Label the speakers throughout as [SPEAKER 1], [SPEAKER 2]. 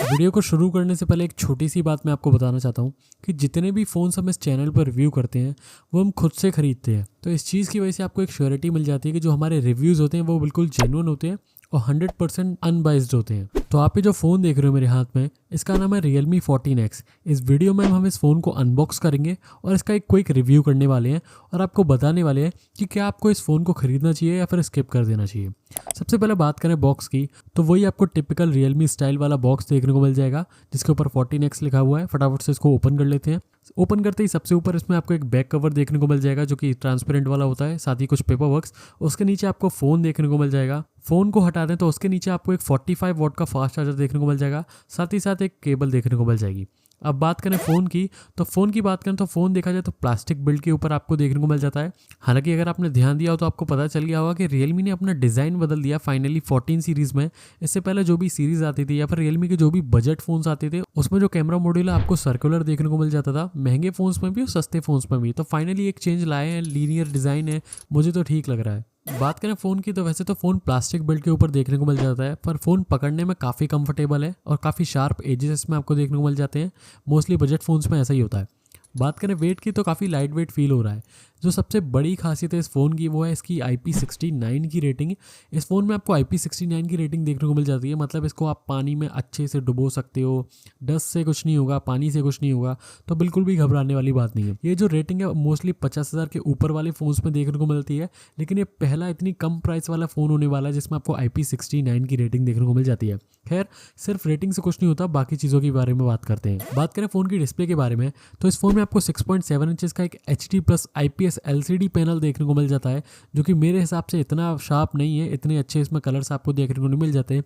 [SPEAKER 1] Video को शुरू करने से पहले एक छोटी सी बात मैं आपको बताना चाहता हूँ कि जितने भी फ़ोन्स हम इस चैनल पर रिव्यू करते हैं वो हम खुद से ख़रीदते हैं। तो इस चीज़ की वजह से आपको एक श्योरिटी मिल जाती है कि जो हमारे रिव्यूज़ होते हैं वो बिल्कुल जेन्युइन होते हैं और 100% अनबाइज्ड होते हैं। तो आप ये जो फ़ोन देख रहे हो मेरे हाथ में, इसका नाम है Realme 14X। इस वीडियो में हम इस फ़ोन को अनबॉक्स करेंगे और इसका एक क्विक रिव्यू करने वाले हैं और आपको बताने वाले हैं कि क्या आपको इस फ़ोन को ख़रीदना चाहिए या फिर स्किप कर देना चाहिए। सबसे पहले बात करें बॉक्स की, तो वही आपको टिपिकल Realme स्टाइल वाला बॉक्स देखने को मिल जाएगा जिसके ऊपर 14X लिखा हुआ है। फटाफट से इसको ओपन कर लेते हैं। ओपन करते ही सबसे ऊपर इसमें आपको एक बैक कवर देखने को मिल जाएगा जो कि ट्रांसपेरेंट वाला होता है, साथ ही कुछ पेपर वर्क्स। उसके नीचे आपको फ़ोन देखने को मिल जाएगा। फ़ोन को हटा दें तो उसके नीचे आपको एक 45 वॉट का फास्ट चार्जर देखने को मिल जाएगा, साथ ही साथ एक केबल देखने को मिल जाएगी। अब बात करें फ़ोन की, तो फ़ोन की बात करें तो फ़ोन देखा जाए तो प्लास्टिक बिल्ड के ऊपर आपको देखने को मिल जाता है। हालांकि अगर आपने ध्यान दिया हो तो आपको पता चल गया होगा कि Realme ने अपना डिज़ाइन बदल दिया फाइनली 14 सीरीज़ में। इससे पहले जो भी सीरीज़ आती थी या फिर Realme के जो भी बजट फ़ोन्स आते थे उसमें जो कैमरा मॉड्यूल है आपको सर्कुलर देखने को मिल जाता था, महंगे फ़ोन्स में भी और सस्ते फ़ोन्स में भी। तो फाइनली एक चेंज लाए हैं, लीनियर डिज़ाइन है, मुझे तो ठीक लग रहा है। बात करें फ़ोन की, तो वैसे तो फ़ोन प्लास्टिक बिल्ड के ऊपर देखने को मिल जाता है, पर फ़ोन पकड़ने में काफ़ी कंफर्टेबल है और काफ़ी शार्प एजेस इसमें आपको देखने को मिल जाते हैं। मोस्टली बजट फ़ोन्स में ऐसा ही होता है। बात करें वेट की, तो काफ़ी लाइट वेट फील हो रहा है। जो सबसे बड़ी खासियत है इस फ़ोन की वो है इसकी IP69 की रेटिंग। इस फ़ोन में आपको IP69 की रेटिंग देखने को मिल जाती है, मतलब इसको आप पानी में अच्छे से डुबो सकते हो, डस्ट से कुछ नहीं होगा, पानी से कुछ नहीं होगा, तो बिल्कुल भी घबराने वाली बात नहीं है। ये जो रेटिंग है मोस्टली 50,000 के ऊपर वाले फ़ोन्स में देखने को मिलती है, लेकिन ये पहला इतनी कम प्राइस वाला फ़ोन होने वाला है जिसमें आपको IP69 की रेटिंग देखने को मिल जाती है। खैर, सिर्फ रेटिंग से कुछ नहीं होता, बाकी चीज़ों के बारे में बात करते हैं। बात करें फ़ोन की डिस्प्ले के बारे में, तो इस फ़ोन में आपको 6.7 इंचेस का एक HD+ IPS LCD पैनल देखने को मिल जाता है, जो कि मेरे हिसाब से इतना शार्प नहीं है, इतने अच्छे इसमें कलर्स आपको देखने को नहीं मिल जाते।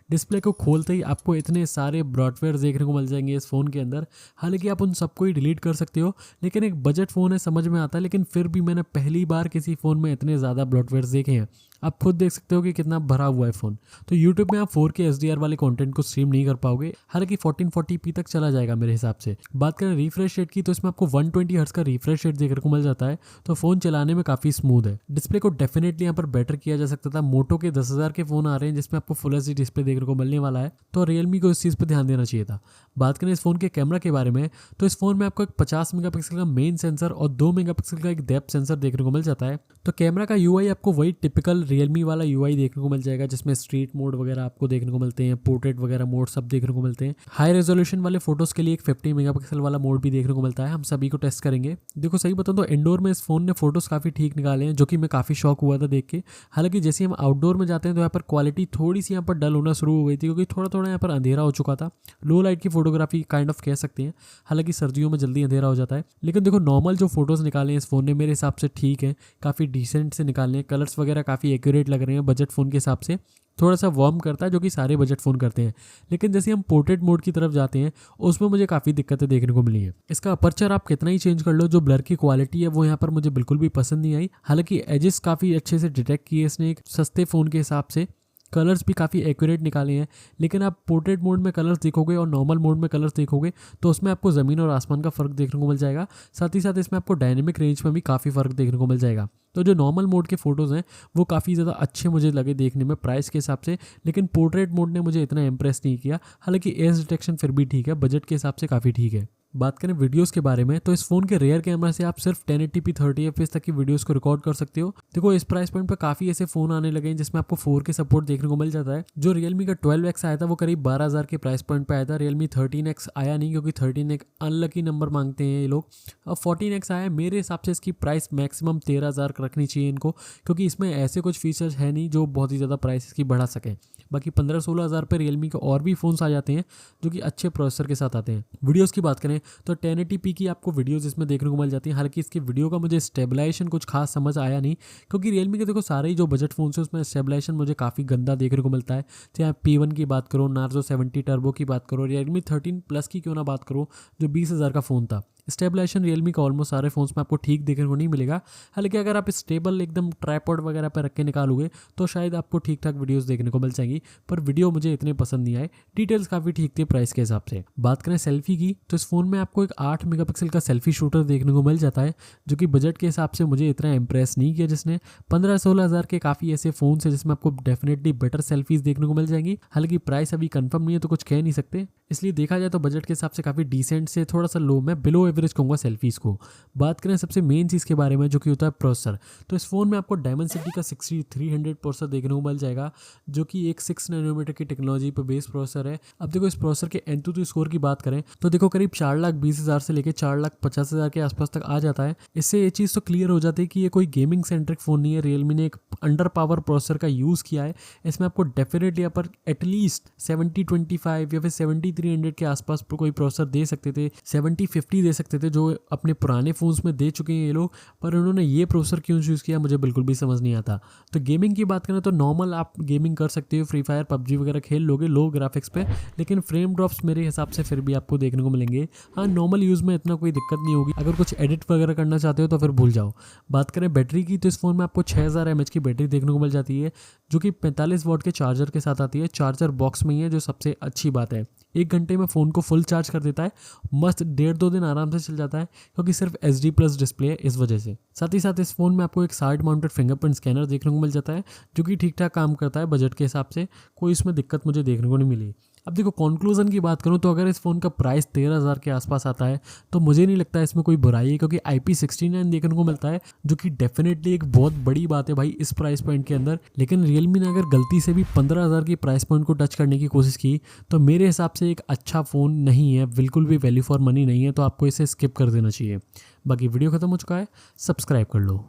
[SPEAKER 1] डिस्प्ले को खोलते ही आपको इतने सारे ब्रॉडवेयर देखने को मिल जाएंगे इस फ़ोन के अंदर। हालांकि आप उन सबको ही डिलीट कर सकते हो, लेकिन एक बजट फ़ोन है, समझ में आता है, लेकिन फिर भी मैंने पहली बार किसी फ़ोन में इतने ज़्यादा ब्रॉडवेयर देखे हैं। आप खुद देख सकते हो कि कितना भरा हुआ है फ़ोन। तो यूट्यूब में आप 4K HDR वाले कंटेंट को स्ट्रीम नहीं कर पाओगे, हालांकि 1440p तक चला जाएगा मेरे हिसाब से। बात करें रिफ्रेश रेट की, तो इसमें आपको 120 हर्ट्ज का रिफ्रेश रेट देखने को मिल जाता है, तो फ़ोन चलाने में काफ़ी स्मूथ है। डिस्प्ले को डेफिनेटली यहाँ पर बेटर किया जा सकता था। मोटो के 10,000 के फ़ोन आ रहे हैं जिसमें आपको फुल HD डिस्प्ले देखने को मिलने वाला है, तो Realme को इस चीज़ पर ध्यान देना चाहिए था। बात करें इस फ़ोन के कैमरा के बारे में, तो इस फ़ोन में आपको एक 50 मेगापिक्सल का मेन सेंसर और 2 मेगापिक्सल का एक डेप्थ सेंसर देखने को मिल जाता है। तो कैमरा का UI आपको वही टिपिकल Realme वाला UI देखने को मिल जाएगा, जिसमें स्ट्रीट मोड वगैरह आपको देखने को मिलते हैं, पोर्ट्रेट वगैरह मोड सब देखने को मिलते हैं। हाई रेजोल्यूशन वाले फोटोज़ के लिए एक 50 मेगापिक्सल वाला मोड भी देखने को मिलता है। हम सभी को टेस्ट करेंगे। देखो सही बताऊं तो इंडोर में इस फ़ोन ने फोटोज़ काफ़ी ठीक निकाले हैं, जो कि मैं काफ़ी शौक हुआ था देख के। हालांकि जैसे हम आउटडोर में जाते हैं तो यहाँ पर क्वालिटी थोड़ी सी यहाँ पर डल होना शुरू हो गई थी, क्योंकि थोड़ा थोड़ा यहाँ पर अंधेरा हो चुका था। लो लाइट की फोटोग्राफी काइंड ऑफ कह सकते हैं। हालांकि सर्दियों में जल्दी अंधेरा हो जाता है, लेकिन देखो नॉर्मल जो फोटोज़ निकाले हैं इस फ़ोन ने मेरे हिसाब से ठीक है, काफ़ी डिसेंट से निकाले हैं। कलर्स वगैरह काफ़ी एक्यूरेट लग रहे हैं बजट फ़ोन के हिसाब से। थोड़ा सा वार्म करता है, जो कि सारे बजट फ़ोन करते हैं, लेकिन जैसे हम पोर्ट्रेट मोड की तरफ जाते हैं उसमें मुझे काफ़ी दिक्कतें देखने को मिली हैं। इसका अपर्चर आप कितना ही चेंज कर लो, जो ब्लर की क्वालिटी है वो यहाँ पर मुझे बिल्कुल भी पसंद नहीं आई। हालांकि एजेस काफ़ी अच्छे से डिटेक्ट किए इसने एक सस्ते फ़ोन के हिसाब से। कलर्स भी काफ़ी एक्यूरेट निकाले हैं, लेकिन आप पोर्ट्रेट मोड में कलर्स देखोगे और नॉर्मल मोड में कलर्स देखोगे तो उसमें आपको ज़मीन और आसमान का फ़र्क देखने को मिल जाएगा। साथ ही साथ इसमें आपको डायनेमिक रेंज में भी काफ़ी फ़र्क देखने को मिल जाएगा। तो जो नॉर्मल मोड के फ़ोटोज़ हैं वो काफ़ी ज़्यादा अच्छे मुझे लगे देखने में प्राइस के हिसाब से, लेकिन पोर्ट्रेट मोड ने मुझे इतना इंप्रेस नहीं किया। हालांकि एज डिटेक्शन फिर भी ठीक है, बजट के हिसाब से काफ़ी ठीक है। बात करें वीडियोस के बारे में, तो इस फ़ोन के रेयर कैमरा से आप सिर्फ 1080p 30fps तक की वीडियोस को रिकॉर्ड कर सकते हो। देखो इस प्राइस पॉइंट पर काफ़ी ऐसे फ़ोन आने लगे हैं जिसमें आपको 4K सपोर्ट देखने को मिल जाता है। जो Realme का 12X आया था वो करीब 12,000 के प्राइस पॉइंट पर आया था। Realme 13X आया नहीं, क्योंकि 13 एक अनलकी नंबर मांगते हैं ये लोग। अब 14X आया है, मेरे हिसाब से इसकी प्राइस मैक्सिमम 13,000 रखनी चाहिए इनको, क्योंकि इसमें ऐसे कुछ फीचर्स है नहीं जो बहुत ही ज़्यादा प्राइस इसकी बढ़ा सकें। बाकी 15-16 हज़ार पर Realme के और भी फ़ोन्स आ जाते हैं जो कि अच्छे प्रोसेसर के साथ आते हैं। वीडियोस की बात करें तो 1080p की आपको वीडियोस इसमें देखने को मिल जाती हैं। हालांकि इसकी वीडियो का मुझे स्टेबलाइजेशन कुछ खास समझ आया नहीं, क्योंकि Realme के देखो सारे ही जो बजट फ़ोन्स हैं उसमें स्टेबलाइजेशन मुझे काफ़ी गंदा देखने को मिलता है। चाहे आप P1 की बात करो, Narzo 70 टर्बो की बात करो, Realme 13 प्लस की क्यों ना बात करो जो 20,000 का फ़ोन था, स्टेबलाइजेशन Realme का ऑलमोस्ट सारे फोन्स में आपको ठीक देखने को नहीं मिलेगा। हालांकि अगर आप स्टेबल एकदम ट्राइपॉड वगैरह पर रख के निकालोगे तो शायद आपको ठीक ठाक वीडियोस देखने को मिल जाएंगी, पर वीडियो मुझे इतने पसंद नहीं आए। डिटेल्स काफ़ी ठीक थे प्राइस के हिसाब से। बात करें सेल्फी की, तो इस फ़ोन में आपको एक 8 मेगापिक्सल का सेल्फी शूटर देखने को मिल जाता है, जो कि बजट के हिसाब से मुझे इतना इंप्रेस नहीं किया। जिसने 15-16 हज़ार के काफ़ी ऐसे फ़ोन्स हैं जिसमें आपको डेफिनेटली बेटर सेल्फीज देखने को मिल जाएंगी। हालांकि प्राइस अभी कंफर्म नहीं है तो कुछ कह नहीं सकते। इसलिए देखा जाए तो बजट के हिसाब से काफ़ी डिसेंट से थोड़ा सा लो, मैं बिलो एवरेज कहूँगा सेल्फीज़ को। बात करें सबसे मेन चीज़ के बारे में जो कि होता है प्रोसेसर, तो इस फ़ोन में आपको डायमेंसिटी का 6300 प्रोसेसर देखने को मिल जाएगा, जो कि एक 6 नैनोमीटर की टेक्नोलॉजी पर बेस प्रोसेसर है। अब देखो इस प्रोसेसर के एंतुतु स्कोर की बात करें तो देखो करीब 4,20,000 से लेकर 4,50,000 के आसपास तक आ जाता है। इससे ये चीज़ तो क्लियर हो जाती है कि ये कोई गेमिंग सेंट्रिक फ़ोन नहीं है, रियलमी ने एक अंडर पावर प्रोसेसर का यूज़ किया है। इसमें आपको डेफिनेटली यहाँ पर एटलीस्ट 7025 या फिर 7300 के आसपास कोई प्रोसेसर दे सकते थे, 7050 दे सकते थे, जो अपने पुराने फ़ोन्स में दे चुके हैं ये लोग, पर उन्होंने ये प्रोसेसर क्यों चूज़ किया मुझे बिल्कुल भी समझ नहीं आता। तो गेमिंग की बात करें तो नॉर्मल आप गेमिंग कर सकते हो, फ्री फायर पबजी वगैरह खेल लोगे लो ग्राफिक्स पे, लेकिन फ्रेम ड्रॉप्स मेरे हिसाब से फिर भी आपको देखने को मिलेंगे। हाँ, नॉर्मल यूज़ में इतना कोई दिक्कत नहीं होगी, अगर कुछ एडिट वगैरह करना चाहते हो तो फिर भूल जाओ। बात करें बैटरी की तो इस फ़ोन में आपको 6000 mAh की बैटरी देखने को मिल जाती है, जो कि 45 वॉट के चार्जर के साथ आती है। चार्जर बॉक्स में ही है, जो सबसे अच्छी बात है। 1 घंटे में फ़ोन को फुल चार्ज कर देता है, मस्त 1.5-2 दिन आराम से चल जाता है, क्योंकि सिर्फ SD+ डिस्प्ले है इस वजह से। साथ ही साथ इस फ़ोन में आपको एक साइड माउंटेड फिंगरप्रिंट स्कैनर देखने को मिल जाता है, जो कि ठीक ठाक काम करता है बजट के हिसाब से, कोई इसमें दिक्कत मुझे देखने को नहीं मिली। अब देखो कंक्लूजन की बात करूं तो अगर इस फ़ोन का प्राइस 13,000 के आसपास आता है तो मुझे नहीं लगता इसमें कोई बुराई है, क्योंकि IP69 देखने को मिलता है, जो कि डेफिनेटली एक बहुत बड़ी बात है भाई इस प्राइस पॉइंट के अंदर। लेकिन रियलमी ने अगर गलती से भी 15,000 की प्राइस पॉइंट को टच करने की कोशिश की तो मेरे हिसाब से एक अच्छा फ़ोन नहीं है, बिल्कुल भी वैल्यू फॉर मनी नहीं है, तो आपको इसे स्किप कर देना चाहिए। बाकी वीडियो खत्म हो चुका है, सब्सक्राइब कर लो।